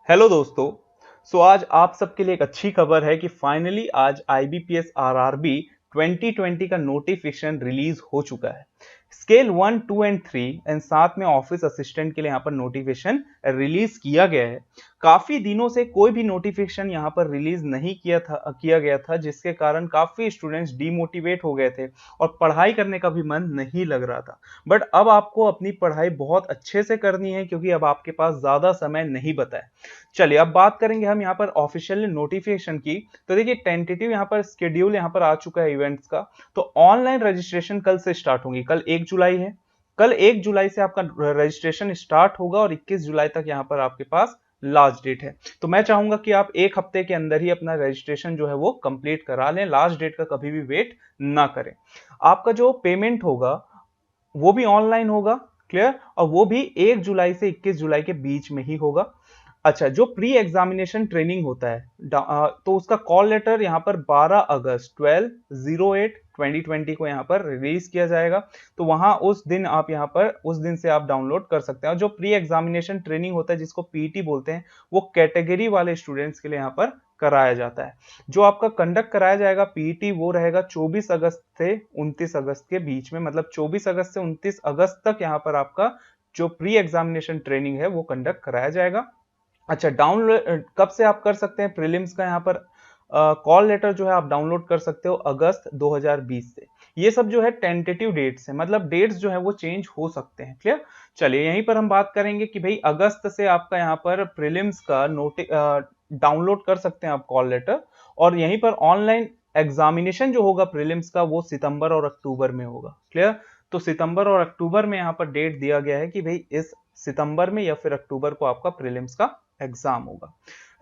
Hello दोस्तों। आज आप सबके लिए एक अच्छी खबर है कि फाइनली आज आईबीपीएस आरआरबी 2020 का नोटिफिकेशन रिलीज हो चुका है। स्केल 1, 2 एंड 3 एंड साथ में ऑफिस असिस्टेंट के लिए यहाँ पर नोटिफिकेशन रिलीज किया गया है। काफी दिनों से कोई भी नोटिफिकेशन यहाँ पर रिलीज नहीं किया गया था, जिसके कारण काफी स्टूडेंट्स डीमोटिवेट हो गए थे और पढ़ाई करने का भी मन नहीं लग रहा था। बट अब आपको अपनी पढ़ाई बहुत अच्छे से करनी है, क्योंकि अब आपके पास ज्यादा समय नहीं बचा है। चलिए अब बात करेंगे हम यहाँ पर ऑफिशियल नोटिफिकेशन की। तो देखिए टेंटेटिव यहाँ पर स्केड्यूल यहाँ पर आ चुका है इवेंट्स का। तो ऑनलाइन रजिस्ट्रेशन कल से स्टार्ट होगी। कल 1 जुलाई है। कल 1 जुलाई से आपका रजिस्ट्रेशन स्टार्ट होगा और 21 जुलाई तक यहाँ पर आपके पास लास्ट डेट है। तो मैं चाहूंगा कि आप एक हफ्ते के अंदर ही अपना रजिस्ट्रेशन जो है वो कंप्लीट करा लें। लास्ट डेट का कभी भी वेट ना करें। आपका जो पेमेंट होगा वो भी ऑनलाइन होगा, क्लियर, और वो भी 1 जुलाई से 21 जुलाई के बीच में ही होगा। अच्छा, जो प्री एग्जामिनेशन ट्रेनिंग होता है तो उसका कॉल लेटर यहाँ पर 12 अगस्त 12/08/2020 को यहाँ पर रिलीज किया जाएगा। तो वहां उस दिन आप यहाँ पर उस दिन से आप डाउनलोड कर सकते हैं। और जो प्री एग्जामिनेशन ट्रेनिंग होता है जिसको पीटी बोलते हैं, वो कैटेगरी वाले स्टूडेंट्स के लिए यहाँ पर कराया जाता है। जो आपका कंडक्ट कराया जाएगा पीटी, वो रहेगा 24 अगस्त से 29 अगस्त के बीच में। मतलब 24 अगस्त से 29 अगस्त तक यहाँ पर आपका जो प्री एग्जामिनेशन ट्रेनिंग है वो कंडक्ट कराया जाएगा। अच्छा, डाउनलोड कब से आप कर सकते हैं प्रीलिम्स का यहाँ पर कॉल लेटर जो है आप डाउनलोड कर सकते हो अगस्त 2020 से। ये सब जो है टेंटेटिव डेट्स है, मतलब डेट्स जो है वो चेंज हो सकते हैं, क्लियर। चलिए यहीं पर हम बात करेंगे कि भाई अगस्त से आपका यहाँ पर प्रीलिम्स का डाउनलोड कर सकते हैं आप कॉल लेटर। और यहीं पर ऑनलाइन एग्जामिनेशन जो होगा प्रीलिम्स का वो सितंबर और अक्टूबर में होगा, क्लियर। तो सितंबर और अक्टूबर में यहाँ पर डेट दिया गया है कि भाई इस सितंबर में या फिर अक्टूबर को आपका प्रीलिम्स का एग्जाम होगा।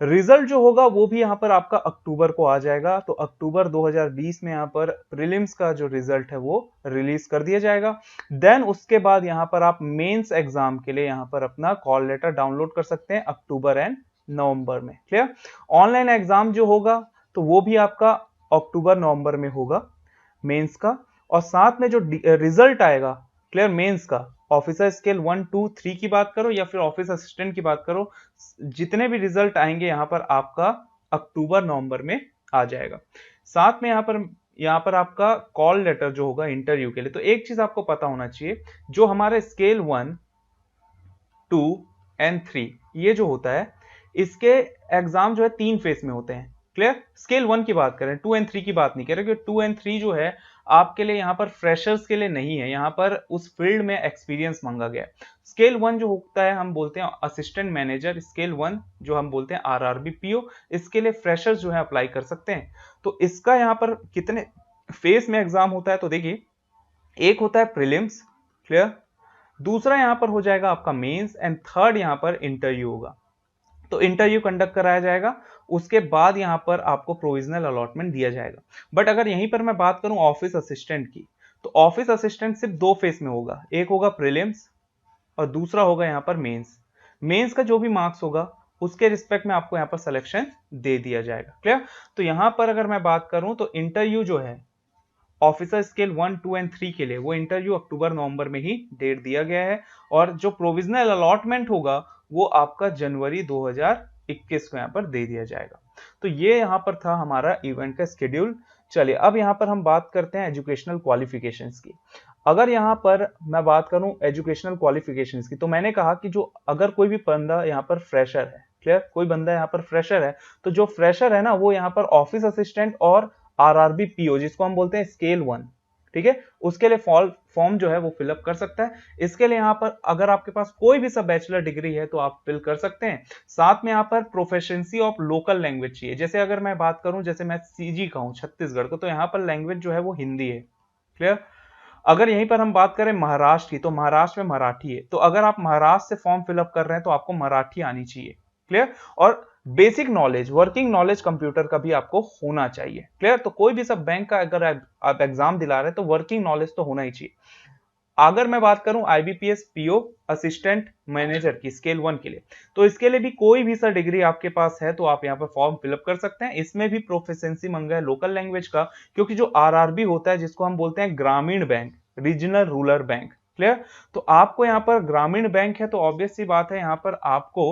रिजल्ट जो होगा वो भी यहाँ पर आपका अक्टूबर को आ जाएगा। तो अक्टूबर 2020 में यहाँ पर प्रीलिम्स का जो रिजल्ट है वो रिलीज कर दिया जाएगा। देन उसके बाद यहाँ पर आप मेंस एग्जाम के लिए यहाँ पर अपना कॉल लेटर डाउनलोड कर सकते हैं अक्टूबर एंड नवंबर में, क्लियर। ऑनलाइन एग्जाम जो होगा तो वो भी आपका अक्टूबर नवंबर में होगा मेंस का। और साथ में जो रिजल्ट आएगा, क्लियर, मेंस का, ऑफिसर स्केल 1, 2, 3 की बात करो या फिर ऑफिस असिस्टेंट की बात करो, जितने भी रिजल्ट आएंगे यहाँ पर आपका अक्टूबर नवंबर में आ जाएगा। साथ में यहाँ पर आपका कॉल लेटर जो होगा इंटरव्यू के लिए। तो एक चीज आपको पता होना चाहिए, जो हमारे स्केल 1, 2 एंड 3 ये जो होता है, इसके एग्जाम जो है 3 फेज में होते हैं, क्लियर। स्केल 1 की बात करें, 2 एंड 3 की बात नहीं कर रहे, क्योंकि 2 एंड 3 जो है आपके लिए यहाँ पर फ्रेशर्स के लिए नहीं है, यहाँ पर उस फील्ड में एक्सपीरियंस मांगा गया है। स्केल 1 जो होता है हम बोलते हैं असिस्टेंट मैनेजर। स्केल 1 जो हम बोलते हैं आरआरबी पीओ, इसके लिए फ्रेशर्स जो है अप्लाई कर सकते हैं। तो इसका यहाँ पर कितने फेज में एग्जाम होता है, तो देखिए एक होता है प्रीलिम्स, क्लियर, दूसरा यहां पर हो जाएगा आपका मेंस एंड थर्ड यहां पर इंटरव्यू होगा। तो इंटरव्यू कंडक्ट कराया जाएगा, उसके बाद यहां पर आपको प्रोविजनल अलॉटमेंट दिया जाएगा। बट अगर यहीं पर मैं बात करूं ऑफिस असिस्टेंट की, तो ऑफिस असिस्टेंट सिर्फ 2 फेज में होगा। एक होगा प्रीलिम्स और दूसरा होगा यहाँ पर मेंस। मेंस का जो भी मार्क्स होगा उसके रिस्पेक्ट में आपको यहाँ पर सिलेक्शन दे दिया जाएगा, क्लियर। तो यहाँ पर अगर मैं बात करूं तो इंटरव्यू जो है ऑफिसर स्केल 1, 2 एंड 3 के लिए, वो इंटरव्यू अक्टूबर नवंबर में ही डेट दिया गया है। और जो प्रोविजनल अलॉटमेंट होगा वो आपका जनवरी 2021 को यहाँ पर दे दिया जाएगा। तो ये यहाँ पर था हमारा इवेंट का स्केड्यूल। चलिए अब यहाँ पर हम बात करते हैं एजुकेशनल क्वालिफिकेशंस की। अगर यहाँ पर मैं बात करूं एजुकेशनल क्वालिफिकेशंस की, तो मैंने कहा कि जो अगर कोई भी बंदा यहाँ पर फ्रेशर है, क्लियर, कोई बंदा यहाँ पर फ्रेशर है, तो जो फ्रेशर है ना वो यहाँ पर ऑफिस असिस्टेंट और आरआरबी पीओ जिसको हम बोलते हैं स्केल 1, ठीक है, उसके लिए फॉर्म जो है वो फिलअप कर सकता है। इसके लिए यहाँ पर अगर आपके पास कोई भी सब बैचलर डिग्री है तो आप फिल कर सकते हैं। साथ में यहाँ पर प्रोफेशंसी ऑफ लोकल लैंग्वेज चाहिए। जैसे अगर मैं बात करूं, जैसे मैं सीजी का हूं छत्तीसगढ़ को, तो यहाँ पर लैंग्वेज जो है वो हिंदी है, क्लियर। अगर यहीं पर हम बात करें महाराष्ट्र की, तो महाराष्ट्र में मराठी है। तो अगर आप महाराष्ट्र से फॉर्म फिलअप कर रहे हैं तो आपको मराठी आनी चाहिए, क्लियर। और basic knowledge, working knowledge computer का भी आपको होना चाहिए, क्लियर। तो कोई भी सब बैंक का अगर आप एग्जाम दिला रहे हैं तो वर्किंग नॉलेज तो होना ही चाहिए। अगर मैं बात करूं आईबीपीएस पीओ असिस्टेंट मैनेजर की स्केल 1 के लिए, तो इसके लिए भी कोई भी सा डिग्री आपके पास है तो आप यहाँ पर फॉर्म फिलअप कर सकते हैं। इसमें भी प्रोफिशिएंसी मांगा है लोकल लैंग्वेज का, क्योंकि जो आरआरबी होता है जिसको हम बोलते हैं ग्रामीण bank, regional rural bank, clear. तो आपको यहाँ पर ग्रामीण बैंक है तो ऑब्वियस सी बात है यहाँ पर आपको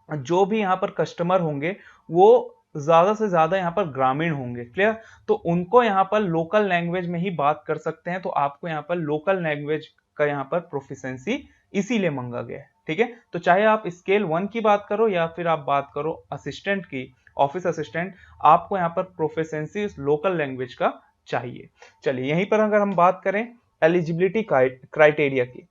जो भी यहाँ पर कस्टमर होंगे वो ज्यादा से ज्यादा यहाँ पर ग्रामीण होंगे। क्लियर? तो उनको यहाँ पर लोकल लैंग्वेज में ही बात कर सकते हैं, तो आपको यहाँ पर लोकल लैंग्वेज का यहाँ पर प्रोफिशिएंसी इसीलिए मांगा गया है। ठीक है, तो चाहे आप स्केल 1 की बात करो या फिर आप बात करो असिस्टेंट की, ऑफिस असिस्टेंट, आपको यहाँ पर प्रोफिशिएंसी उस लोकल लैंग्वेज का चाहिए। चलिए यहीं पर अगर हम बात करें एलिजिबिलिटी क्राइटेरिया की,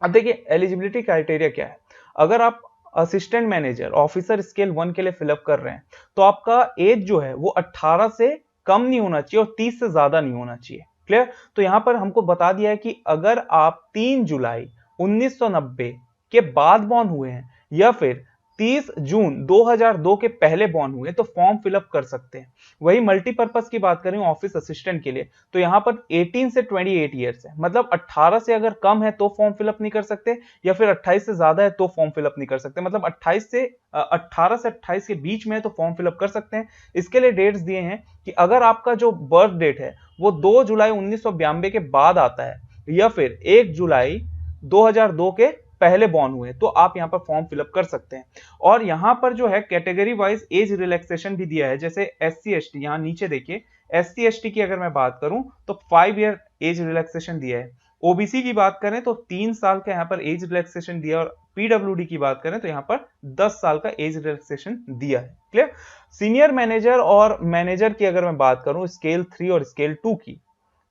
अब देखिए एलिजिबिलिटी क्राइटेरिया क्या है। अगर आप असिस्टेंट मैनेजर ऑफिसर स्केल 1 के लिए फिलअप कर रहे हैं तो आपका एज जो है वो 18 से कम नहीं होना चाहिए और 30 से ज्यादा नहीं होना चाहिए। क्लियर? तो यहां पर हमको बता दिया है कि अगर आप 3 जुलाई 1990 के बाद बॉर्न हुए हैं या फिर 30 जून 2002 के पहले बॉर्न हुए तो फॉर्म फिलअप कर सकते हैं। वही मल्टीपर्पज की बात करें ऑफिस असिस्टेंट के लिए तो यहाँ पर 18 से 28 ईयर्स है, मतलब 18 से अगर कम है तो फॉर्म फिलअप नहीं कर सकते या फिर 28 से ज्यादा है तो फॉर्म फिलअप नहीं कर सकते, मतलब 18 से 28 के बीच में है तो फॉर्म फिलअप कर सकते हैं। इसके लिए डेट्स दिए हैं कि अगर आपका जो बर्थ डेट है वो 2 जुलाई 1992 के बाद आता है या फिर 1 जुलाई 2002 के पहले बॉर्न हुए तो आप यहाँ पर फॉर्म फिलअप कर सकते हैं। और यहाँ पर जो है कैटेगरी वाइज एज रिलैक्सेशन भी दिया है, जैसे एससी एसटी, यहाँ नीचे देखिए एससी एसटी की अगर मैं बात करूं तो 5 ईयर एज रिलैक्सेशन दिया है। ओबीसी की बात करें तो 3 साल का यहाँ पर एज रिलैक्सेशन दिया है और पीडब्ल्यूडी की बात करें तो यहाँ पर 10 साल का एज रिलैक्सेशन दिया है। क्लियर? सीनियर मैनेजर और मैनेजर की अगर मैं बात करूं स्केल 3 और स्केल 2 की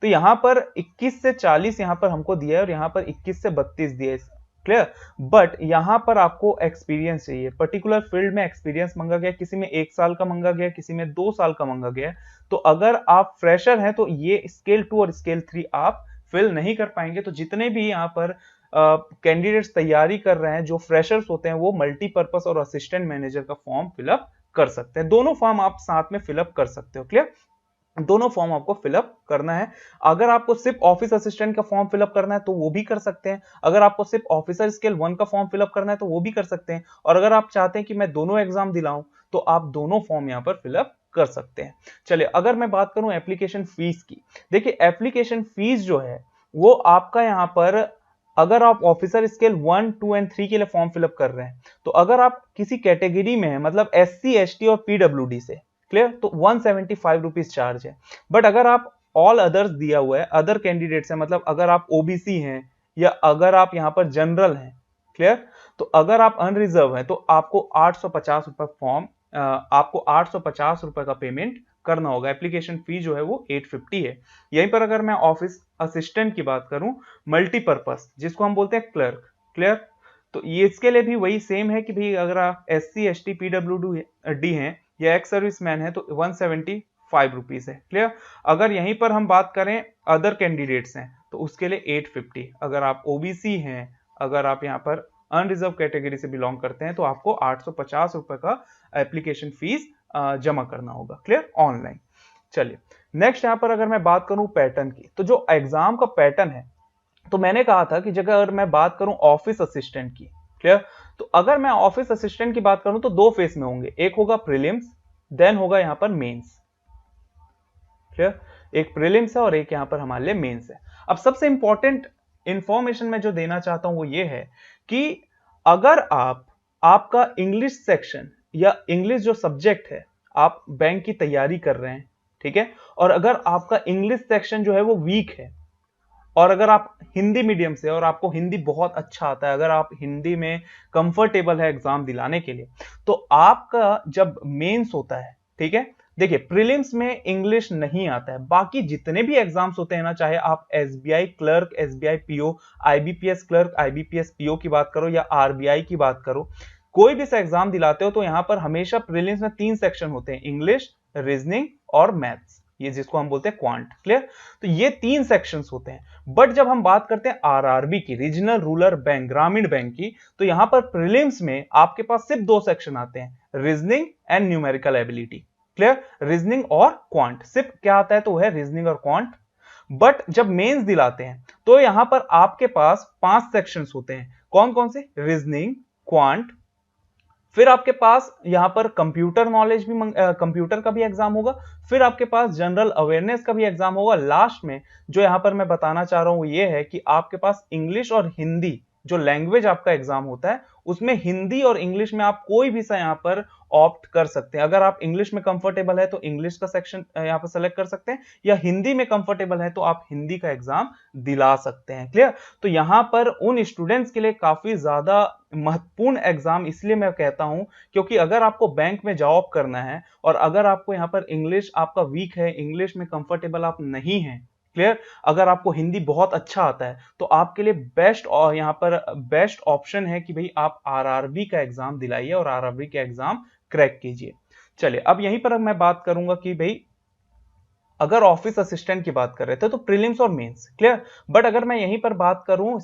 तो यहाँ पर 21 से 40 यहाँ पर हमको दिया है और यहाँ पर 21 से 32 दिया है। क्लियर? बट यहां पर आपको एक्सपीरियंस चाहिए, पर्टिकुलर फील्ड में एक्सपीरियंस मांगा गया, किसी में 1 साल का मांगा गया, किसी में 2 साल का मांगा गया। तो अगर आप फ्रेशर हैं तो ये स्केल 2 और स्केल 3 आप फिल नहीं कर पाएंगे। तो जितने भी यहाँ पर कैंडिडेट्स तैयारी कर रहे हैं जो फ्रेशर्स होते हैं वो मल्टीपर्पज और असिस्टेंट मैनेजर का फॉर्म फिलअप कर सकते हैं। दोनों फॉर्म आप साथ में फिलअप कर सकते हो। क्लियर? दोनों फॉर्म आपको फिलअप करना है। अगर आपको सिर्फ ऑफिस असिस्टेंट का फॉर्म फिलअप करना है तो वो भी कर सकते हैं, अगर आपको सिर्फ ऑफिसर स्केल 1 का फॉर्म फिलअप करना है तो वो भी कर सकते हैं, और अगर आप चाहते हैं कि मैं दोनों एग्जाम दिलाऊं तो आप दोनों फॉर्म यहां पर फिलअप कर सकते हैं। चलिए अगर मैं बात करूं एप्लीकेशन फीस की, देखिए एप्लीकेशन फीस जो है वो आपका यहां पर, अगर आप ऑफिसर स्केल 1, 2 एंड 3 के लिए फॉर्म फिलअप कर रहे हैं तो अगर आप किसी कैटेगरी में है, मतलब एससी एसटी और पीडब्ल्यूडी से, क्लियर, तो 175 रुपीज चार्ज है। बट अगर आप ऑल अदर्स दिया हुआ है, अदर कैंडिडेट्स है, मतलब अगर आप ओबीसी हैं या अगर आप यहां पर जनरल हैं, क्लियर, तो अगर आप अनरिजर्व हैं तो आपको 850 रुपए फॉर्म, आपको 850 रुपए का पेमेंट करना होगा। एप्लीकेशन फी जो है वो 850 है। यहीं पर अगर मैं ऑफिस असिस्टेंट की बात करूं मल्टीपर्पज, जिसको हम बोलते हैं क्लर्क, क्लियर, तो ये इसके लिए भी वही सेम है कि भाई अगर आप एससी एसटी पीडब्ल्यूडी हैं या एक्स सर्विसमैन है तो 175 रुपीज है। क्लियर? अगर यहीं पर हम बात करें अदर कैंडिडेट्स हैं तो उसके लिए 850। अगर आप ओबीसी हैं, अगर आप यहाँ पर अनरिजर्व कैटेगरी से बिलोंग करते हैं तो आपको 850 रुपए का एप्लीकेशन फीस जमा करना होगा। क्लियर? ऑनलाइन। चलिए नेक्स्ट यहाँ पर अगर मैं बात करूं पैटर्न की, तो जो एग्जाम का पैटर्न है, तो मैंने कहा था कि जगह अगर मैं बात करूं ऑफिस असिस्टेंट की, क्लियर, तो अगर मैं ऑफिस असिस्टेंट की बात करूं तो 2 फेज में होंगे, एक होगा प्रीलिम्स, देन होगा यहां पर मेंस। क्लियर? एक प्रीलिम्स है और एक यहां पर हमारे लिए मेंस है। अब सबसे इंपॉर्टेंट इंफॉर्मेशन मैं जो देना चाहता हूं वो ये है कि अगर आपका इंग्लिश सेक्शन या इंग्लिश जो सब्जेक्ट है, आप बैंक की तैयारी कर रहे हैं, ठीक है, और अगर आपका इंग्लिश सेक्शन जो है वो वीक है, और अगर आप हिंदी मीडियम से और आपको हिंदी बहुत अच्छा आता है, अगर आप हिंदी में कंफर्टेबल है एग्जाम दिलाने के लिए, तो आपका जब मेंस होता है, ठीक है, देखिए प्रीलिम्स में इंग्लिश नहीं आता है, बाकी जितने भी एग्जाम्स होते हैं ना, चाहे आप SBI clerk, SBI PO, IBPS clerk, IBPS PO की बात करो या आरबीआई की बात करो, कोई भी एग्जाम दिलाते हो तो यहां पर हमेशा प्रीलिम्स में 3 सेक्शन होते हैं, इंग्लिश, रीजनिंग और मैथ्स, ये जिसको हम बोलते हैं क्वांट। क्लियर? तो ये 3 सेक्शंस होते हैं। बट जब हम बात करते हैं आरआरबी की, रीजनल रूरल बैंक, ग्रामीण बैंक की, तो यहां पर प्रीलिम्स में आपके पास सिर्फ 2 सेक्शन आते हैं, reasoning and numerical ability. Clear? Reasoning और क्वांट, सिर्फ क्या आता है तो है रीजनिंग और क्वांट। बट जब मेंस दिलाते हैं तो यहां पर आपके पास 5 सेक्शंस होते हैं, कौन कौन से? रीजनिंग, क्वांट, फिर आपके पास यहां पर कंप्यूटर नॉलेज भी, कंप्यूटर का भी एग्जाम होगा, फिर आपके पास जनरल अवेयरनेस का भी एग्जाम होगा, लास्ट में जो यहां पर मैं बताना चाह रहा हूं वो ये है कि आपके पास इंग्लिश और हिंदी जो लैंग्वेज आपका एग्जाम होता है उसमें हिंदी और इंग्लिश में आप कोई भी सा यहाँ पर ऑप्ट कर सकते हैं। अगर आप इंग्लिश में कंफर्टेबल है तो इंग्लिश का सेक्शन यहाँ पर सेलेक्ट कर सकते हैं, या हिंदी में कंफर्टेबल है तो आप हिंदी का एग्जाम दिला सकते हैं। क्लियर? तो यहाँ पर उन स्टूडेंट्स के लिए काफी ज्यादा महत्वपूर्ण एग्जाम इसलिए मैं कहता हूं क्योंकि अगर आपको बैंक में जॉब करना है और अगर आपको यहाँ पर इंग्लिश आपका वीक है, इंग्लिश में कंफर्टेबल आप नहीं है, क्लियर, अगर आपको हिंदी बहुत अच्छा आता है तो आपके लिए बेस्ट और यहाँ पर बेस्ट ऑप्शन है कि भाई आप आरआरबी का एग्जाम दिलाइए और आरआरबी का एग्जाम क्रैक कीजिए। चलिए अब यहीं पर मैं बात करूंगा कि भाई अगर ऑफिस असिस्टेंट की बात कर रहे थे तो प्रीलिम्स और मेंस, क्लियर, बट अगर मैं यहीं पर बात करूं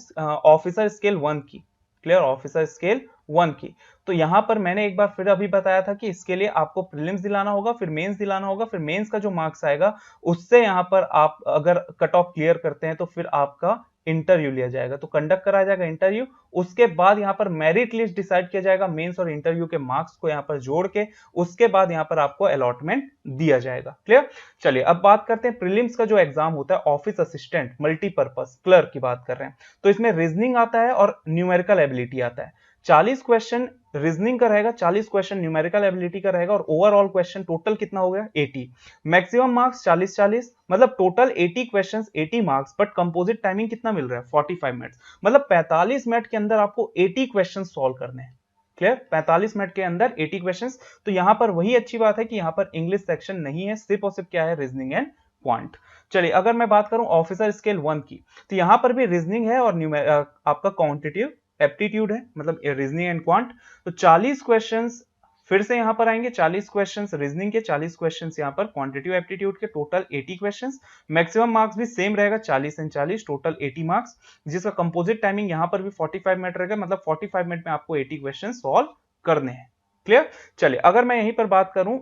ऑफिसर स्केल 1 की, क्लियर, ऑफिसर स्केल 1 की, तो यहां पर मैंने एक बार फिर अभी बताया था कि इसके लिए आपको प्रीलिम्स दिलाना होगा, फिर मेंस दिलाना होगा, फिर मेंस का जो मार्क्स आएगा उससे यहां पर आप अगर कट ऑफ क्लियर करते हैं तो फिर आपका इंटरव्यू लिया जाएगा, तो कंडक्ट कराया जाएगा इंटरव्यू। उसके बाद यहाँ पर मेरिट लिस्ट डिसाइड किया जाएगा मेंस और इंटरव्यू के मार्क्स को यहाँ पर जोड़ के, उसके बाद यहाँ पर आपको अलॉटमेंट दिया जाएगा। क्लियर? चलिए अब बात करते हैं प्रीलिम्स का जो एग्जाम होता है ऑफिस असिस्टेंट मल्टीपर्पज क्लर्क की बात कर रहे हैं, तो इसमें रीजनिंग आता है और न्यूमेरिकल एबिलिटी आता है। 40 क्वेश्चन रीजनिंग का रहेगा, 40 क्वेश्चन न्यूमेरिकल एबिलिटी का रहेगा और ओवरऑल क्वेश्चन टोटल कितना हो गया 80। मैक्सिमम मार्क्स 40-40, मतलब total 80 questions 80 marks, but composite timing कितना मिल रहा है 45 मिनट्स, मतलब 45 मिनट के अंदर आपको 80 क्वेश्चन सॉल्व करने हैं। क्लियर? 45 मिनट के अंदर 80 क्वेश्चंस। तो यहां पर वही अच्छी बात है कि यहां पर इंग्लिश सेक्शन नहीं है, सिर्फ और सिर्फ क्या है रीजनिंग एंड क्वांट। चलिए अगर मैं बात करूं ऑफिसर स्केल 1 की, तो यहां पर भी रीजनिंग है और आपका क्वांटिटेटिव एप्टीट्यूड है, मतलब रीजनिंग एंड क्वांट। तो 40 क्वेश्चंस फिर से यहां पर आएंगे, 40 क्वेश्चंस रीजनिंग के, 40 क्वेश्चंस यहां पर क्वांटिटेटिव एप्टीट्यूड के, टोटल 80 क्वेश्चंस। मैक्सिमम मार्क्स भी सेम रहेगा 40 एंड 40, टोटल 80 मार्क्स, जिसका कंपोजिट टाइमिंग यहां पर भी 45 मिनट रहेगा, मतलब 45 मिनट में आपको 80 क्वेश्चन सॉल्व करने हैं। क्लियर? चलिए अगर मैं यहीं पर बात करूं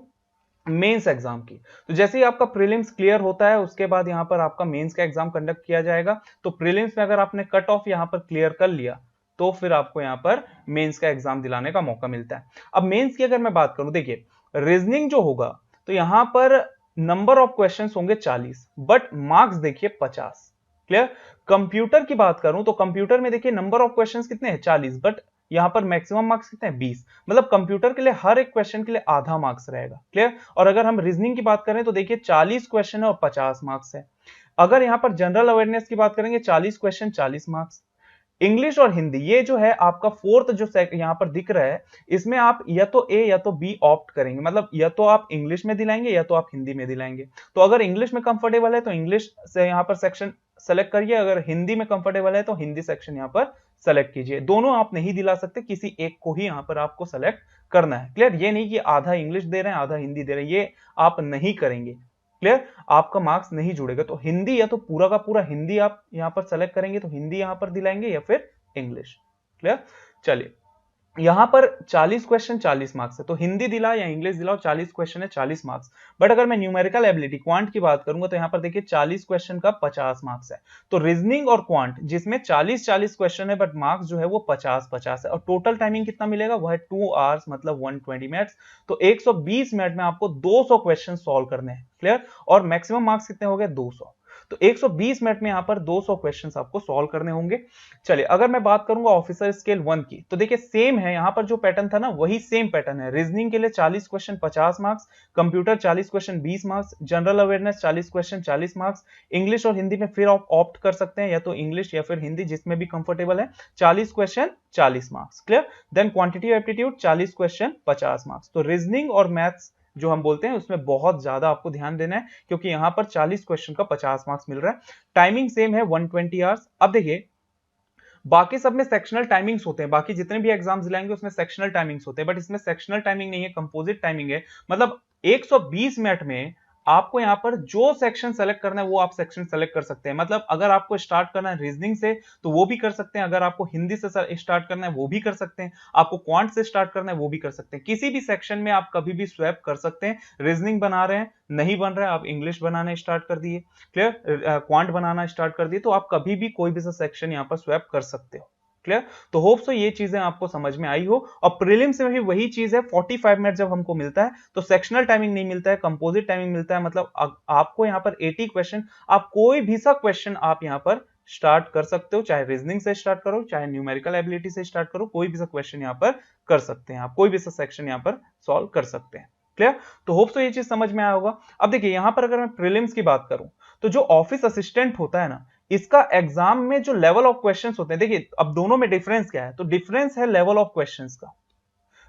मेंस एग्जाम की, तो जैसे ही आपका प्रीलिम्स क्लियर होता है उसके बाद यहां पर आपका मेंस का एग्जाम कंडक्ट किया जाएगा। तो प्रीलिम्स में अगर आपने कट ऑफ यहां पर क्लियर कर लिया तो फिर आपको यहां पर मेंस का एग्जाम दिलाने का मौका मिलता है। अब मेंस की अगर मैं बात करूं, देखिए रीजनिंग जो होगा तो यहां पर नंबर ऑफ क्वेश्चंस होंगे 40, बट मार्क्स देखिए 50। क्लियर? कंप्यूटर की बात करूं तो कंप्यूटर में देखिए नंबर ऑफ क्वेश्चंस कितने हैं 40, बट यहां पर मैक्सिमम मार्क्स कितने हैं 20, मतलब कंप्यूटर के लिए हर एक क्वेश्चन के लिए आधा मार्क्स रहेगा। क्लियर? और अगर हम रीजनिंग की बात करें तो देखिए 40 क्वेश्चन है और 50 मार्क्स है। अगर यहां पर जनरल अवेयरनेस की बात करेंगे 40 क्वेश्चन 40 मार्क्स। इंग्लिश और हिंदी ये जो है आपका फोर्थ जो यहां पर दिख रहा है, इसमें आप या तो ए या तो बी ऑप्ट करेंगे, मतलब या तो आप इंग्लिश में दिलाएंगे या तो आप हिंदी में दिलाएंगे। तो अगर इंग्लिश में कंफर्टेबल है तो इंग्लिश से यहां पर सेक्शन सेलेक्ट करिए, अगर हिंदी में कंफर्टेबल है तो हिंदी सेक्शन यहां पर सेलेक्ट कीजिए। दोनों आप नहीं दिला सकते, किसी एक को ही यहां पर आपको सेलेक्ट करना है। क्लियर? ये नहीं कि आधा इंग्लिश दे रहे हैं आधा हिंदी दे रहे हैं, ये आप नहीं करेंगे। क्लियर? आपका मार्क्स नहीं जुड़ेगा, तो हिंदी या तो पूरा का पूरा हिंदी आप यहां पर सेलेक्ट करेंगे तो हिंदी यहां पर दिलाएंगे या फिर इंग्लिश। क्लियर? चलिए यहां पर 40 क्वेश्चन 40 मार्क्स है, तो हिंदी दिला या इंग्लिश दिलाओ 40 क्वेश्चन है 40 मार्क्स। बट अगर मैं न्यूमेरिकल एबिलिटी क्वांट की बात करूंगा तो यहां पर देखिए 40 क्वेश्चन का 50 मार्क्स है। तो रीजनिंग और क्वांट जिसमें 40-40 क्वेश्चन है बट मार्क्स जो है वो 50-50 है, और टोटल टाइमिंग कितना मिलेगा वो है 2 आवर्स, मतलब 120 मिनट्स। तो 120 मिनट में आपको 200 क्वेश्चन सॉल्व करने हैं। क्लियर? और मैक्सिमम मार्क्स कितने हो गए 200, तो 120 मिनट में यहां पर 200 क्वेश्चंस आपको सॉल्व करने होंगे। चलिए अगर मैं बात करूंगा ऑफिसर स्केल 1 की, तो देखिए सेम है, यहां पर जो पैटर्न था ना वही सेम पैटर्न है। रीजनिंग के लिए 40 question 50 marks, computer 40 question 20 marks, general awareness 40 question 40 marks. English और हिंदी में फिर आप ऑप्ट कर सकते हैं, या तो इंग्लिश या फिर हिंदी जिसमें भी कंफर्टेबल है, 40 question 40 marks. Clear? Then quantitative aptitude 40 question 50 marks. तो रीजनिंग और मैथ्स जो हम बोलते हैं उसमें बहुत ज्यादा आपको ध्यान देना है, क्योंकि यहां पर 40 क्वेश्चन का 50 मार्क्स मिल रहा है। टाइमिंग सेम है 120 आवर्स। अब देखिए बाकी सब में सेक्शनल टाइमिंग्स होते हैं, बाकी जितने भी एग्जाम्स दिलाएंगे उसमें सेक्शनल टाइमिंग्स होते हैं, बट इसमें सेक्शनल टाइमिंग नहीं है, कंपोजिट टाइमिंग है। मतलब 120 मिनट में आपको यहां पर जो सेक्शन सेलेक्ट करना है वो आप सेक्शन सेलेक्ट कर सकते हैं। मतलब अगर आपको स्टार्ट करना है रीजनिंग से तो वो भी कर सकते हैं, अगर आपको हिंदी से स्टार्ट करना है वो भी कर सकते हैं, आपको क्वांट से स्टार्ट करना है वो भी कर सकते हैं। किसी भी सेक्शन में आप कभी भी स्वैप कर सकते हैं। रीजनिंग बना रहे हैं नहीं बन रहा है, आप इंग्लिश बनाना स्टार्ट कर दिए, क्लियर, क्वांट बनाना स्टार्ट कर दिए, तो आप कभी भी कोई भी सा सेक्शन यहाँ पर स्वैप कर सकते हो। क्लियर? तो होप सो ये चीजें आपको समझ में आई हो। और प्रीलिम्स में भी वही चीज है, 45 मिनट जब हमको मिलता है तो सेक्शनल टाइमिंग नहीं मिलता है, कंपोजिट टाइमिंग मिलता है। मतलब आपको यहाँ पर 80 क्वेश्चन, आप कोई भी सा क्वेश्चन आप यहाँ पर स्टार्ट कर सकते हो, चाहे रीजनिंग से स्टार्ट करो, चाहे न्यूमेरिकल एबिलिटी से स्टार्ट करो, कोई भी सा क्वेश्चन यहाँ पर कर सकते हैं आप, कोई भी सा सेक्शन यहाँ पर सॉल्व कर सकते हैं। क्लियर? तो होप सो ये चीज समझ में आया होगा। अब देखिए यहाँ पर अगर मैं प्रीलिम्स की बात करूं तो जो ऑफिस असिस्टेंट होता है ना, इसका एग्जाम में जो लेवल ऑफ क्वेश्चंस होते हैं, देखिए अब दोनों में डिफरेंस क्या है, तो डिफरेंस है लेवल ऑफ क्वेश्चंस का।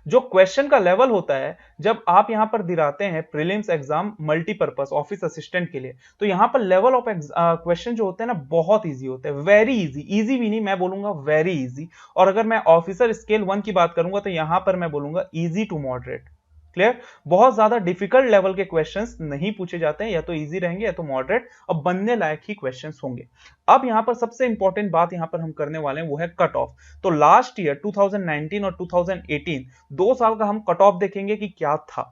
जो क्वेश्चन का लेवल होता है जब आप यहां पर दिलाते हैं prelims exam multipurpose office assistant के लिए, तो यहां पर लेवल ऑफ क्वेश्चन जो होते हैं ना बहुत इजी होते हैं, वेरी इजी, इजी भी नहीं मैं बोलूंगा वेरी इजी। और अगर मैं ऑफिसर स्केल 1 की बात करूंगा तो यहां पर मैं बोलूंगा इजी टू मॉडरेट। क्लियर? बहुत ज्यादा डिफिकल्ट लेवल के क्वेश्चंस नहीं पूछे जाते हैं, या तो इजी रहेंगे या तो मॉडरेट और बनने लायक ही क्वेश्चंस होंगे। अब यहां पर सबसे इंपॉर्टेंट बात यहां पर हम करने वाले हैं वो है कट ऑफ। तो लास्ट ईयर 2019 और 2018 2 साल का हम कट ऑफ देखेंगे कि क्या था।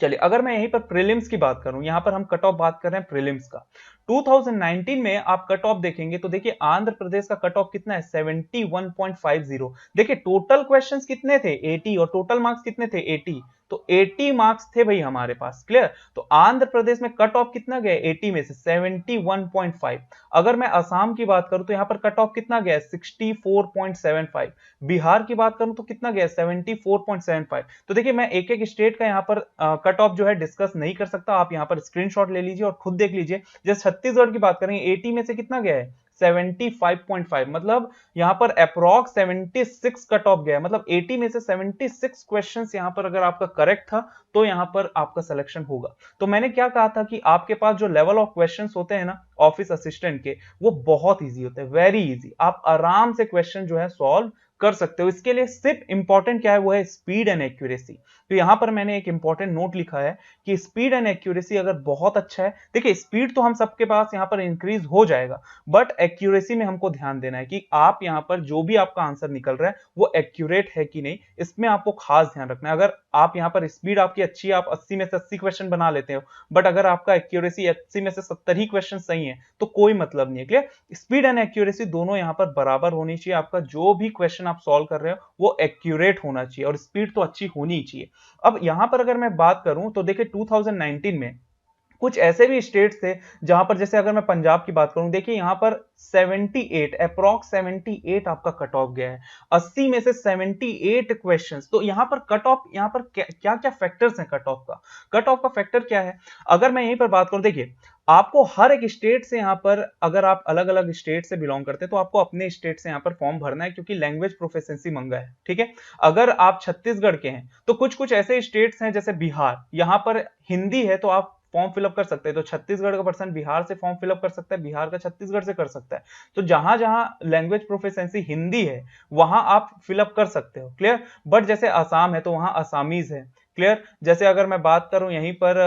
चलिए अगर मैं यहीं पर प्रीलिम्स की बात करूं, यहां पर हम कट ऑफ बात कर रहे हैं प्रीलिम्स का। 2019 में आप कट ऑफ देखेंगे तो देखिए आंध्र प्रदेश का कट ऑफ कितना है 71.50। देखिए टोटल क्वेश्चंस कितने थे 80 और टोटल मार्क्स कितने थे 80, तो 80 मार्क्स थे भाई हमारे पास। क्लियर? तो आंध्र प्रदेश में कट ऑफ कितना गया 80 में से 71.5। अगर मैं असम की बात करूं तो यहां पर कट ऑफ कितना गया 64.75। बिहार की बात करूं तो कितना गया 74.75। तो देखिए मैं एक एक स्टेट का यहां पर कट ऑफ जो है डिस्कस नहीं कर सकता, आप यहां पर स्क्रीनशॉट ले लीजिए और खुद देख लीजिए। जैसे छत्तीसगढ़ की बात करेंगे 80 में से कितना गया है 75.5, मतलब यहां पर अप्रॉक्स 76 कट ऑफ गया, मतलब 80 में से 76 क्वेश्चंस यहां पर अगर आपका करेक्ट था तो यहां पर आपका सिलेक्शन होगा। तो मैंने क्या कहा था कि आपके पास जो लेवल ऑफ क्वेश्चंस होते हैं ना ऑफिस असिस्टेंट के, वो बहुत इजी होते हैं, वेरी इजी, आप आराम से क्वेश्चन जो है सॉल्व कर सकते हो। इसके लिए सिर्फ इंपॉर्टेंट क्या है वो है स्पीड एंड एक्यूरेसी। तो यहां पर मैंने एक इंपॉर्टेंट नोट लिखा है कि स्पीड एंड एक्यूरेसी अगर बहुत अच्छा है, देखिए स्पीड तो हम सबके पास यहां पर इंक्रीज हो जाएगा, बट एक्यूरेसी में हमको ध्यान देना है कि आप यहां पर जो भी आपका आंसर निकल रहा है वो एक्यूरेट है कि नहीं, इसमें आपको खास ध्यान रखना है। अगर आप यहां पर स्पीड आपकी अच्छी है, आप 80 में से 80 क्वेश्चन बना लेते हो, बट अगर आपका एक्यूरेसी 80 में से 70 ही क्वेश्चन सही है तो कोई मतलब नहीं है। क्लियर? स्पीड एंड एक्यूरेसी दोनों यहां पर बराबर होनी चाहिए, आपका जो भी क्वेश्चन आप सॉल्व कर रहे हो वो एक्यूरेट होना चाहिए और स्पीड तो अच्छी होनी ही चाहिए। अब यहां पर अगर मैं बात करूं तो देखिए 2019 में कुछ ऐसे भी स्टेट्स थे जहां पर, जैसे अगर मैं पंजाब की बात करूं, देखिए यहां पर 78 अप्रॉक्स 78 आपका कट ऑफ गया है, 80 में से 78 क्वेश्चंस। तो यहां पर कट ऑफ, यहां पर क्या क्या फैक्टर्स हैं कट ऑफ का, कट ऑफ का फैक्टर क्या है अगर मैं यहीं पर बात करूं, देखिए आपको हर एक स्टेट से यहां पर, अगर आप अलग अलग स्टेट से बिलोंग करते हैं तो आपको अपने स्टेट से यहां पर फॉर्म भरना है, क्योंकि लैंग्वेज प्रोफिशिएंसी मंगा है। ठीक है? अगर आप छत्तीसगढ़ के हैं तो कुछ कुछ ऐसे स्टेट्स हैं जैसे बिहार, यहां पर हिंदी है तो आप फॉर्म फिलअप कर सकते हैं, तो छत्तीसगढ़ का पर्सन बिहार से फॉर्म फिलअप कर सकता है, बिहार का छत्तीसगढ़ से कर सकता है। तो जहां जहां लैंग्वेज प्रोफिशिएंसी हिंदी है वहां आप फिलअप कर सकते हो। क्लियर? बट जैसे आसाम है तो वहां आसामीज है। क्लियर? जैसे अगर मैं बात करूं यहीं पर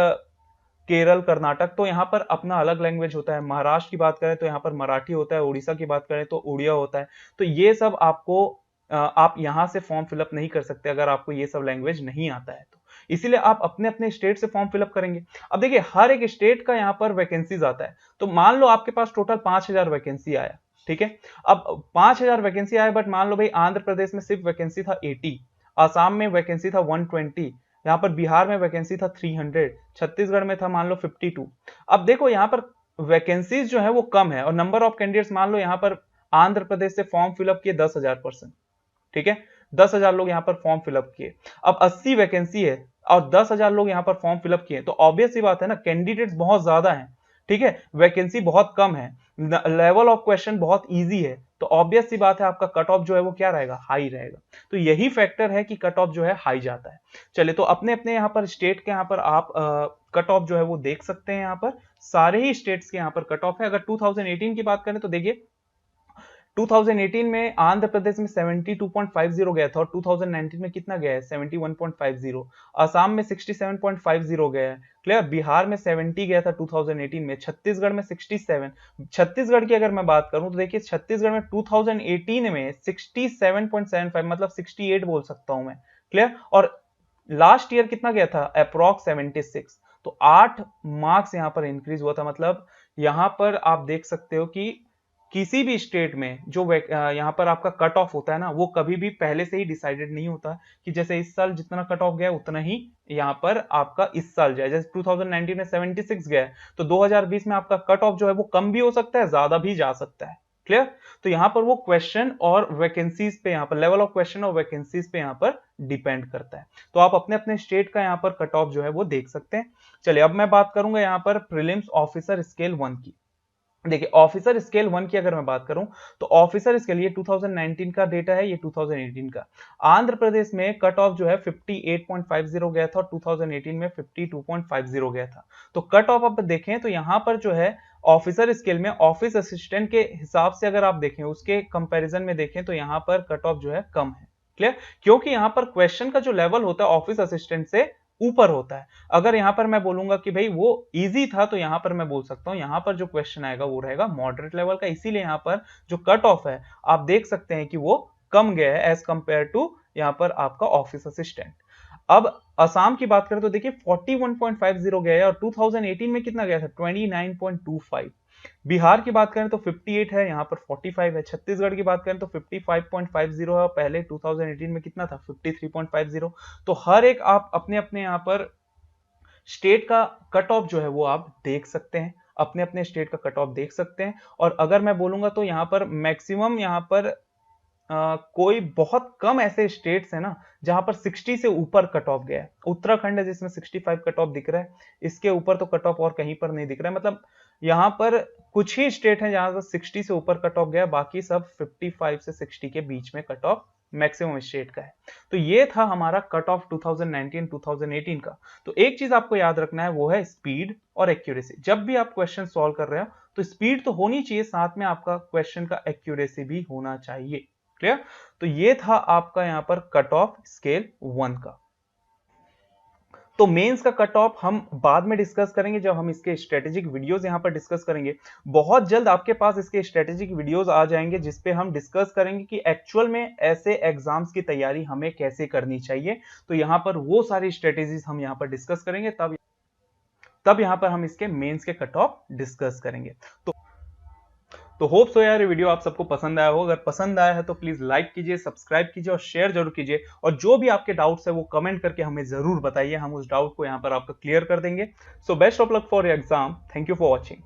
केरल कर्नाटक, तो यहाँ पर अपना अलग लैंग्वेज होता है। महाराष्ट्र की बात करें तो यहाँ पर मराठी होता है, उड़ीसा की बात करें तो उड़िया होता है। तो ये सब आपको आप यहाँ से फॉर्म फिलअप नहीं कर सकते अगर आपको ये सब लैंग्वेज नहीं आता है तो, इसीलिए आप अपने अपने स्टेट से फॉर्म फिलअप करेंगे। अब देखिए हर एक स्टेट का यहाँ पर वैकेंसीज आता है, तो मान लो आपके पास टोटल 5000 वैकेंसी आया। ठीक है? अब 5000 वैकेंसी आया, बट मान लो भाई आंध्र प्रदेश में सिर्फ वैकेंसी था 80, आसाम में वैकेंसी था 120, यहाँ पर बिहार में वैकेंसी था 300, छत्तीसगढ़ में था मान लो 52। अब देखो यहाँ पर वैकेंसीज जो है वो कम है और नंबर ऑफ कैंडिडेट्स मान लो यहाँ पर आंध्र प्रदेश से फॉर्म फिलअप किए 10,000 पर्सन। ठीक है? 10,000 लोग यहाँ पर फॉर्म फिलअप किए। अब 80 वैकेंसी है और 10,000 लोग यहाँ पर फॉर्म फिलअप किए, तो ऑब्वियस सी बात है ना, कैंडिडेट्स बहुत ज्यादा हैं। ठीक है? वैकेंसी बहुत कम है, लेवल ऑफ क्वेश्चन बहुत इजी है, तो ऑब्वियस सी बात है आपका कट ऑफ जो है वो क्या रहेगा, हाई रहेगा। तो यही फैक्टर है कि कट ऑफ जो है हाई जाता है। चलिए तो अपने अपने यहाँ पर स्टेट के यहाँ पर आप कट ऑफ जो है वो देख सकते हैं। यहाँ पर सारे ही स्टेट्स के यहाँ पर कट ऑफ है। अगर 2018 की बात करें तो देखिए 2018 में आंध्र प्रदेश में 72.50 गया था और 2019 में कितना गया है 71.50। असम में 67.50 गया है। क्लियर? बिहार में 70 गया था 2018 में, छत्तीसगढ़ में 67। छत्तीसगढ़ की अगर मैं बात करूं तो देखिए छत्तीसगढ़ में 2018 में 67.75, मतलब 68 बोल सकता हूं मैं। क्लियर? और लास्ट ईयर कितना गया था अप्रॉक्स 76। तो 8 मार्क्स यहां पर इंक्रीज हुआ था। मतलब यहां पर आप देख सकते हो कि किसी भी स्टेट में जो यहाँ पर आपका कट ऑफ होता है ना, वो कभी भी पहले से ही डिसाइडेड नहीं होता कि जैसे इस साल जितना कट ऑफ गया उतना ही यहाँ पर आपका इस साल जाए। जैसे 2019 में 76 गया है तो 2020 में आपका कट ऑफ जो है वो कम भी हो सकता है, ज्यादा भी जा सकता है। क्लियर। तो यहाँ पर वो क्वेश्चन और वैकेंसीज पे, यहाँ पर लेवल ऑफ क्वेश्चन और वैकेंसीज पे यहाँ पर डिपेंड करता है। तो आप अपने अपने स्टेट का यहाँ पर कट ऑफ जो है वो देख सकते हैं। चलिए अब मैं बात करूंगा यहाँ पर प्रीलिम्स ऑफिसर स्केल 1 की। देखिए ऑफिसर स्केल 1 की अगर मैं बात करूं तो ऑफिसर स्केल ये 2019 का डेटा है, ये 2018 का। आंध्र प्रदेश में कट ऑफ जो है 58.50 गया था और 2018 में 52.50 गया था। तो कट ऑफ अब देखें तो यहां पर जो है ऑफिसर स्केल में ऑफिस असिस्टेंट के हिसाब से अगर आप देखें, उसके कंपैरिजन में देखें तो यहां पर कट ऑफ जो है कम है। क्लियर, क्योंकि यहां पर क्वेश्चन का जो लेवल होता है ऑफिस असिस्टेंट से ऊपर होता है। अगर यहां पर मैं बोलूंगा कि भाई वो इजी था तो यहां पर मैं बोल सकता हूं यहां पर जो क्वेश्चन आएगा वो रहेगा मॉडरेट लेवल का, इसीलिए यहां पर जो कट ऑफ है आप देख सकते हैं कि वो कम गया है एज कंपेयर टू यहां पर आपका ऑफिस असिस्टेंट। अब असम की बात करें तो देखिए 41.50 गया है और 2018 में कितना गया था 29.25। बिहार की बात करें तो 58 है, यहाँ पर 45 है। छत्तीसगढ़ की बात करें तो 55.50 है, पहले 2018 में कितना था 53.50। तो हर एक आप अपने अपने यहाँ पर स्टेट का कट ऑफ जो है वो आप देख सकते हैं, अपने अपने स्टेट का कट ऑफ देख सकते हैं। और अगर मैं बोलूंगा तो यहाँ पर मैक्सिमम यहाँ पर कोई बहुत कम ऐसे स्टेट्स है ना जहां पर 60 से ऊपर कट ऑफ गया है। उत्तराखंड है जिसमें 65 कट ऑफ दिख रहा है, इसके ऊपर तो कट ऑफ और कहीं पर नहीं दिख रहा है। मतलब यहाँ पर कुछ ही स्टेट हैं जहां पर 60 से ऊपर कट ऑफ गया, बाकी सब 55 से 60 के बीच में कट ऑफ मैक्सिमम स्टेट का है। तो ये था हमारा कट ऑफ 2019-2018 का। तो एक चीज आपको याद रखना है वो है स्पीड और एक्यूरेसी। जब भी आप क्वेश्चन सॉल्व कर रहे हो तो स्पीड तो होनी चाहिए, साथ में आपका क्वेश्चन का एक्यूरेसी भी होना चाहिए। क्लियर, तो ये था आपका यहां पर कट ऑफ स्केल 1 का। तो मेंस का कट ऑफ हम बाद में डिस्कस करेंगे जब हम इसके स्ट्रेटेजिक वीडियोस यहां पर डिस्कस करेंगे। बहुत जल्द आपके पास इसके स्ट्रेटेजिक वीडियोस आ जाएंगे जिसपे हम डिस्कस करेंगे कि एक्चुअल में ऐसे एग्जाम्स की तैयारी हमें कैसे करनी चाहिए। तो यहां पर वो सारी स्ट्रेटेजीज हम यहां पर डिस्कस करेंगे, तब यहां पर हम इसके मेंस के कट ऑफ डिस्कस करेंगे। तो होप सो यार ये वीडियो आप सबको पसंद आया हो। अगर पसंद आया है तो प्लीज लाइक कीजिए, सब्सक्राइब कीजिए और शेयर जरूर कीजिए। और जो भी आपके डाउट्स है वो कमेंट करके हमें जरूर बताइए, हम उस डाउट को यहाँ पर आपका क्लियर कर देंगे। So best of luck for your exam. Thank you for watching.